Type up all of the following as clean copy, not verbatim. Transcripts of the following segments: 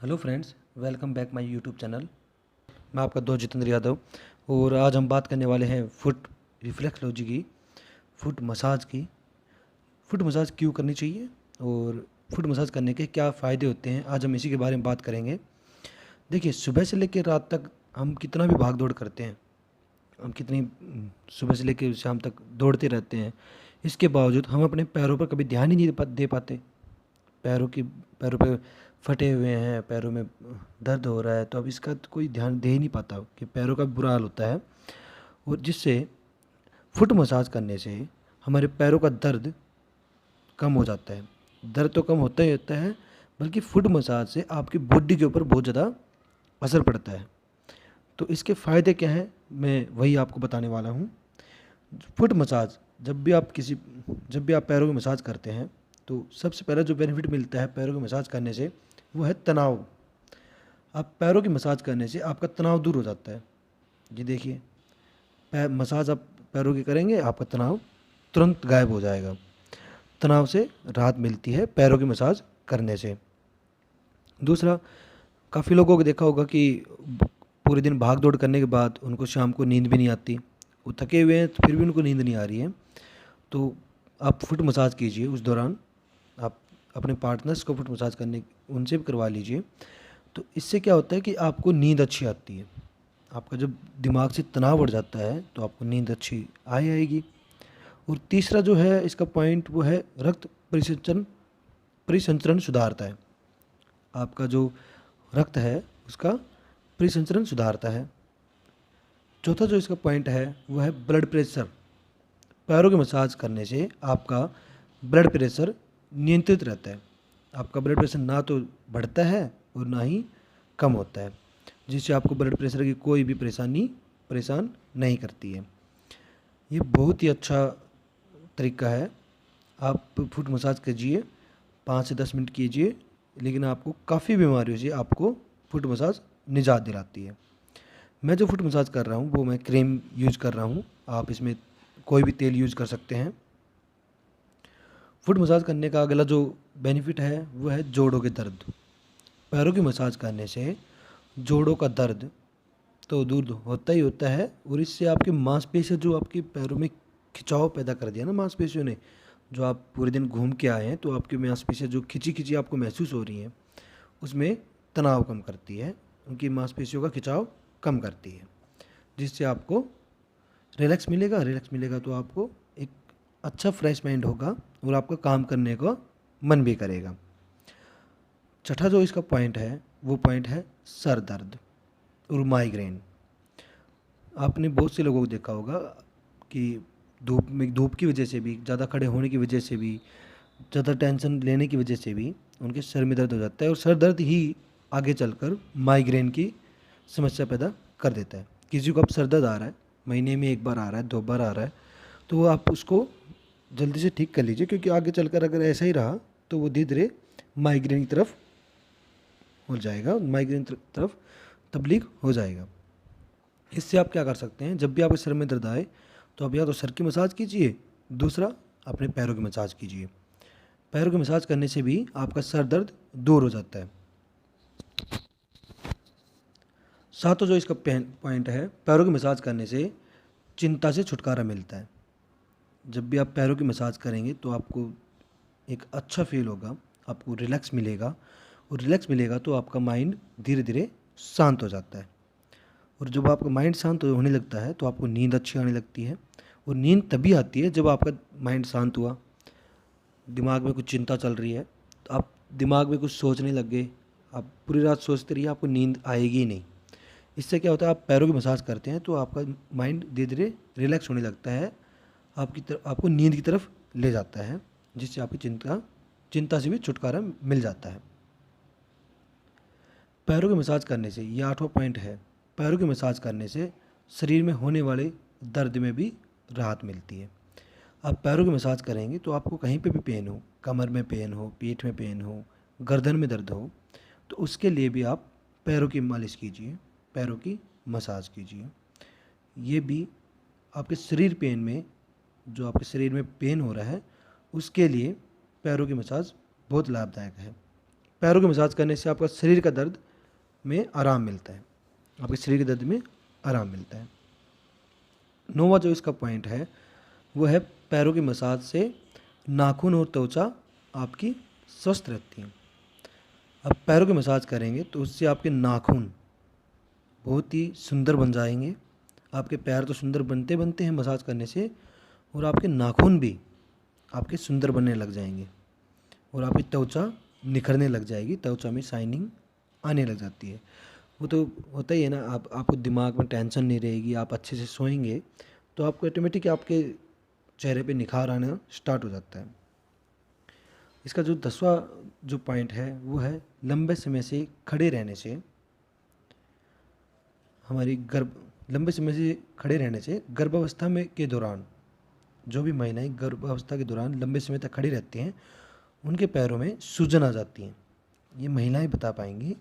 Hello friends, welcome back my YouTube channel. मैं आपका दोस्त जितेंद्र यादव और आज हम बात करने वाले हैं फुट रिफ्लेक्सोलॉजी की, फुट मसाज की। फुट मसाज क्यों करनी चाहिए और फुट मसाज करने के क्या फ़ायदे होते हैं, आज हम इसी के बारे में बात करेंगे। देखिए, सुबह से लेकर रात तक हम कितना भी भाग दौड़ करते हैं, हम कितनी सुबह से लेकर शाम तक दौड़ते रहते हैं, इसके बावजूद हम अपने पैरों पर कभी ध्यान ही नहीं दे पाते। पैरों पे फटे हुए हैं, पैरों में दर्द हो रहा है, तो अब इसका तो कोई ध्यान दे ही नहीं पाता कि पैरों का बुरा हाल होता है। और जिससे फुट मसाज करने से हमारे पैरों का दर्द कम हो जाता है। दर्द तो कम होता ही होता है, बल्कि फुट मसाज से आपकी बॉडी के ऊपर बहुत ज़्यादा असर पड़ता है। तो इसके फ़ायदे क्या हैं, मैं वही आपको बताने वाला हूँ। फुट मसाज, जब भी आप पैरों की मसाज करते हैं, तो सबसे पहला जो बेनिफिट मिलता है पैरों की मसाज करने से, वो है तनाव। आप पैरों की मसाज करने से आपका तनाव दूर हो जाता है। जी देखिए, मसाज आप पैरों की करेंगे, आपका तनाव तुरंत गायब हो जाएगा। तनाव से राहत मिलती है पैरों की मसाज करने से। दूसरा, काफ़ी लोगों को देखा होगा कि पूरे दिन भाग दौड़ करने के बाद उनको शाम को नींद भी नहीं आती। वो थके हुए हैं तो फिर भी उनको नींद नहीं आ रही है, तो आप फुट मसाज कीजिए। उस दौरान आप अपने पार्टनर्स को फुट मसाज करने उनसे भी करवा लीजिए। तो इससे क्या होता है कि आपको नींद अच्छी आती है। आपका जब दिमाग से तनाव बढ़ जाता है तो आपको नींद अच्छी आएगी। और तीसरा जो है इसका पॉइंट, वो है रक्त परिसंचरण परिसंचरण सुधारता है। आपका जो रक्त है उसका परिसंचरण सुधारता है। चौथा जो इसका पॉइंट है वो है ब्लड प्रेशर। पैरों की मसाज करने से आपका ब्लड प्रेशर नियंत्रित रहता है। आपका ब्लड प्रेशर ना तो बढ़ता है और ना ही कम होता है, जिससे आपको ब्लड प्रेशर की कोई भी परेशान नहीं करती है। ये बहुत ही अच्छा तरीका है। आप फुट मसाज कीजिए, 5 से 10 मिनट कीजिए, लेकिन आपको काफ़ी बीमारियों से आपको फुट मसाज निजात दिलाती है। मैं जो फुट मसाज कर रहा हूँ वो मैं क्रीम यूज कर रहा हूँ। आप इसमें कोई भी तेल यूज कर सकते हैं। फुट मसाज करने का अगला जो बेनिफिट है वो है जोड़ों के दर्द। पैरों की मसाज करने से जोड़ों का दर्द तो दूर होता ही होता है, और इससे आपकी मांसपेशियाँ, जो आपके पैरों में खिंचाव पैदा कर दिया ना मांसपेशियों ने, जो आप पूरे दिन घूम के आए हैं, तो आपकी मांसपेशियाँ जो खिंची खिंची आपको महसूस हो रही हैं, उसमें तनाव कम करती है, उनकी मांसपेशियों का खिंचाव कम करती है, जिससे आपको रिलैक्स मिलेगा तो आपको एक अच्छा फ्रेश माइंड होगा और आपका काम करने का मन भी करेगा। छठा जो इसका पॉइंट है वो पॉइंट है सर दर्द और माइग्रेन। आपने बहुत से लोगों को देखा होगा कि धूप की वजह से भी, ज़्यादा खड़े होने की वजह से भी, ज़्यादा टेंशन लेने की वजह से भी उनके सर में दर्द हो जाता है, और सर दर्द ही आगे चलकर माइग्रेन की समस्या पैदा कर देता है। किसी को अब सर दर्द आ रहा है, महीने में 1 बार आ रहा है, 2 बार आ रहा है, तो वो आप उसको जल्दी से ठीक कर लीजिए, क्योंकि आगे चलकर अगर ऐसा ही रहा तो वो धीरे धीरे माइग्रेन की तरफ हो जाएगा, माइग्रेन तरफ तब्लीग हो जाएगा। इससे आप क्या कर सकते हैं, जब भी आपके सर में दर्द आए तो आप या तो सर की मसाज कीजिए, दूसरा अपने पैरों की मसाज कीजिए। पैरों की मसाज करने से भी आपका सर दर्द दूर हो जाता है। सातों जो इसका पॉइंट है, पैरों की मसाज करने से चिंता से छुटकारा मिलता है। जब भी आप पैरों की मसाज करेंगे तो आपको एक अच्छा फील होगा, आपको रिलैक्स मिलेगा, और रिलैक्स मिलेगा तो आपका माइंड धीरे धीरे शांत हो जाता है। और जब आपका माइंड शांत होने लगता है तो आपको नींद अच्छी आने लगती है। और नींद तभी आती है जब आपका माइंड शांत हुआ। दिमाग में कुछ चिंता चल रही है तो आप दिमाग में कुछ सोचने लग गए, आप पूरी रात सोचते रहिए, आपको नींद आएगी ही नहीं। इससे क्या होता है, आप पैरों की मसाज करते हैं तो आपका माइंड धीरे धीरे रिलैक्स होने लगता है, आपको नींद की तरफ ले जाता है, जिससे आपकी चिंता से भी छुटकारा मिल जाता है। पैरों की मसाज करने से, ये 8वां पॉइंट है, पैरों की मसाज करने से शरीर में होने वाले दर्द में भी राहत मिलती है। आप पैरों की मसाज करेंगे तो आपको कहीं पे भी पेन हो, कमर में पेन हो, पीठ में पेन हो, गर्दन में दर्द हो, तो उसके लिए भी आप पैरों की मालिश कीजिए, पैरों की मसाज कीजिए। ये भी आपके शरीर पेन में, जो आपके शरीर में पेन हो रहा है, उसके लिए पैरों की मसाज बहुत लाभदायक है। पैरों की मसाज करने से आपका शरीर का दर्द में आराम मिलता है, आपके शरीर के दर्द में आराम मिलता है। 9वां जो इसका पॉइंट है वो है पैरों की मसाज से नाखून और त्वचा आपकी स्वस्थ रहती है। अब पैरों की मसाज करेंगे तो उससे आपके नाखून बहुत ही सुंदर बन जाएंगे। आपके पैर तो सुंदर बनते बनते हैं मसाज करने से, और आपके नाखून भी आपके सुंदर बनने लग जाएंगे, और आपकी त्वचा निखरने लग जाएगी, त्वचा में शाइनिंग आने लग जाती है। वो तो होता ही है ना, आपको दिमाग में टेंशन नहीं रहेगी, आप अच्छे से सोएंगे तो आपको ऑटोमेटिक आपके चेहरे पे निखार आना स्टार्ट हो जाता है। इसका जो 10वां जो पॉइंट है वो है लंबे समय से खड़े रहने से लंबे समय से खड़े रहने से गर्भावस्था में के दौरान, जो भी महिलाएं गर्भावस्था के दौरान लंबे समय तक खड़ी रहती हैं उनके पैरों में सूजन आ जाती है। ये महिलाएं बता पाएंगी।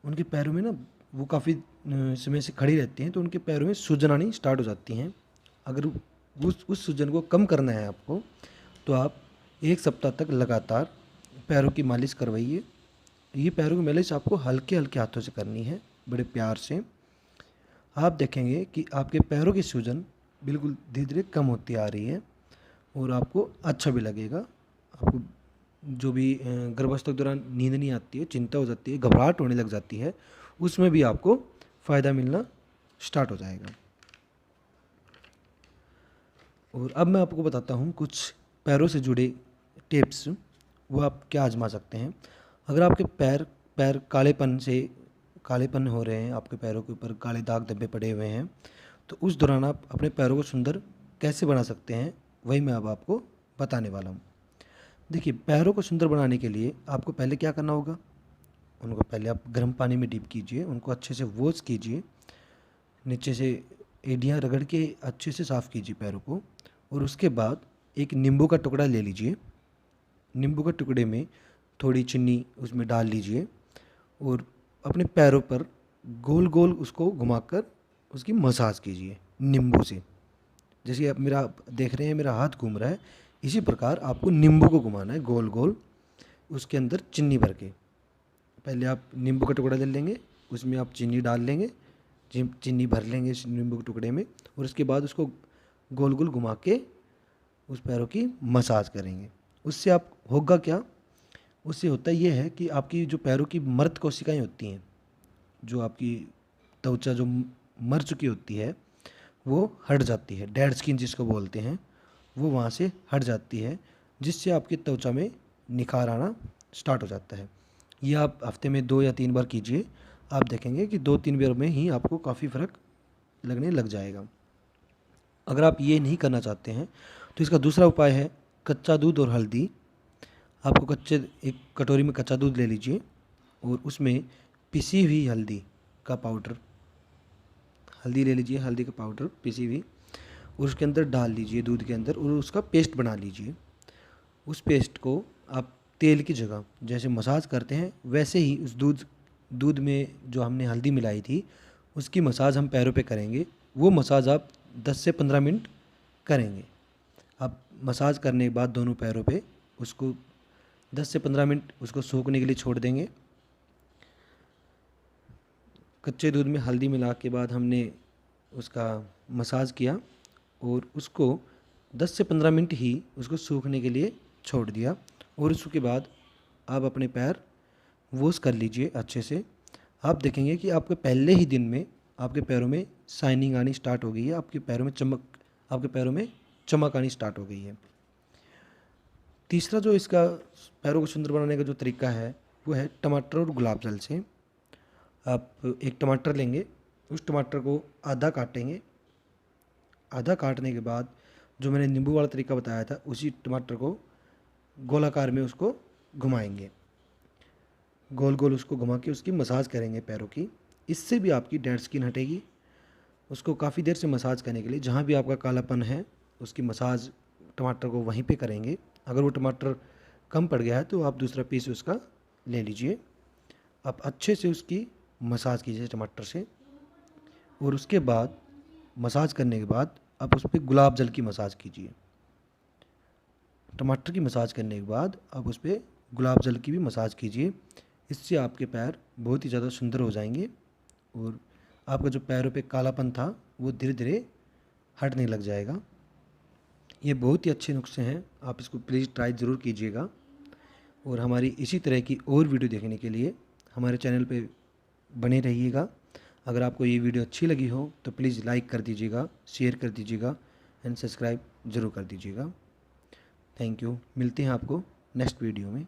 उनके पैरों में ना वो काफ़ी समय से खड़ी रहती हैं तो उनके पैरों में सूजन आनी स्टार्ट हो जाती हैं। अगर उस सूजन को कम करना है आपको तो आप 1 सप्ताह तक लगातार पैरों की मालिश करवाइए। ये पैरों की मालिश आपको हल्के हल्के हाथों से करनी है, बड़े प्यार से। आप देखेंगे कि आपके पैरों की सूजन बिल्कुल धीरे धीरे कम होती आ रही है और आपको अच्छा भी लगेगा। आपको जो भी गर्भावस्था के दौरान नींद नहीं आती है, चिंता हो जाती है, घबराहट होने लग जाती है, उसमें भी आपको फ़ायदा मिलना स्टार्ट हो जाएगा। और अब मैं आपको बताता हूँ कुछ पैरों से जुड़े टिप्स, वो आप क्या आजमा सकते हैं। अगर आपके पैर कालेपन हो रहे हैं, आपके पैरों के ऊपर काले दाग धब्बे पड़े हुए हैं, तो उस दौरान आप अपने पैरों को सुंदर कैसे बना सकते हैं वही मैं अब आपको बताने वाला हूँ। देखिए, पैरों को सुंदर बनाने के लिए आपको पहले क्या करना होगा, उनको पहले आप गर्म पानी में डिप कीजिए, उनको अच्छे से वॉश कीजिए, नीचे से एड़ियाँ रगड़ के अच्छे से साफ़ कीजिए पैरों को, और उसके बाद एक नींबू का टुकड़ा ले लीजिए। नींबू के टुकड़े में थोड़ी चीनी उसमें डाल लीजिए और अपने पैरों पर गोल गोल उसको घुमाकर उसकी मसाज कीजिए नींबू से। जैसे आप मेरा देख रहे हैं, मेरा हाथ घूम रहा है, इसी प्रकार आपको नींबू को घुमाना है गोल गोल, उसके अंदर चीनी भर के। पहले आप नींबू का टुकड़ा ले लेंगे, उसमें आप चीनी डाल लेंगे, चीनी भर लेंगे इस नींबू के टुकड़े में, और उसके बाद उसको गोल गोल घुमा के उस पैरों की मसाज करेंगे। उससे आप होगा क्या, उससे होता ये है कि आपकी जो पैरों की मृत कोशिकाएं होती हैं, जो आपकी त्वचा जो मर चुकी होती है वो हट जाती है, डेड स्किन जिसको बोलते हैं, वो वहाँ से हट जाती है, जिससे आपकी त्वचा में निखार आना स्टार्ट हो जाता है। ये आप हफ्ते में 2 या 3 बार कीजिए, आप देखेंगे कि 2-3 बार में ही आपको काफ़ी फ़र्क लगने लग जाएगा। अगर आप ये नहीं करना चाहते हैं तो इसका दूसरा उपाय है कच्चा दूध और हल्दी। आपको एक कटोरी में कच्चा दूध ले लीजिए और उसमें पिसी हुई हल्दी का पाउडर, हल्दी ले लीजिए, हल्दी का पाउडर पिसी हुई, और उसके अंदर डाल लीजिए दूध के अंदर, और उसका पेस्ट बना लीजिए। उस पेस्ट को आप तेल की जगह जैसे मसाज करते हैं वैसे ही उस दूध में जो हमने हल्दी मिलाई थी उसकी मसाज हम पैरों पे करेंगे। वो मसाज आप 10 से 15 मिनट करेंगे। आप मसाज करने के बाद दोनों पैरों पे उसको 10 से 15 मिनट उसको सूखने के लिए छोड़ देंगे। कच्चे दूध में हल्दी मिला के बाद हमने उसका मसाज किया और उसको 10 से 15 मिनट ही उसको सूखने के लिए छोड़ दिया, और उसके बाद आप अपने पैर वॉश कर लीजिए अच्छे से। आप देखेंगे कि आपके पहले ही दिन में आपके पैरों में शाइनिंग आनी स्टार्ट हो गई है, आपके पैरों में चमक आनी स्टार्ट हो गई है। तीसरा जो इसका पैरों को सुंदर बनाने का जो तरीका है वो है टमाटर और गुलाब जल से। आप एक टमाटर लेंगे, उस टमाटर को आधा काटेंगे, आधा काटने के बाद जो मैंने नींबू वाला तरीका बताया था उसी टमाटर को गोलाकार में उसको घुमाएंगे, गोल गोल उसको घुमा के उसकी मसाज करेंगे पैरों की। इससे भी आपकी डेड स्किन हटेगी। उसको काफ़ी देर से मसाज करने के लिए जहाँ भी आपका कालापन है उसकी मसाज टमाटर को वहीं पे करेंगे। अगर वो टमाटर कम पड़ गया है तो आप दूसरा पीस उसका ले लीजिए। आप अच्छे से उसकी मसाज कीजिए टमाटर से, और उसके बाद मसाज करने के बाद आप उस पर गुलाब जल की मसाज कीजिए। टमाटर की मसाज करने के बाद आप उस पर गुलाब जल की भी मसाज कीजिए। इससे आपके पैर बहुत ही ज़्यादा सुंदर हो जाएंगे और आपका जो पैरों पे कालापन था वो धीरे धीरे हटने लग जाएगा। ये बहुत ही अच्छे नुस्खे हैं, आप इसको प्लीज़ ट्राई ज़रूर कीजिएगा। और हमारी इसी तरह की और वीडियो देखने के लिए हमारे चैनल पे बने रहिएगा। अगर आपको ये वीडियो अच्छी लगी हो तो प्लीज़ लाइक कर दीजिएगा, शेयर कर दीजिएगा एंड सब्सक्राइब ज़रूर कर दीजिएगा। Thank you. मिलते हैं आपको नेक्स्ट वीडियो में।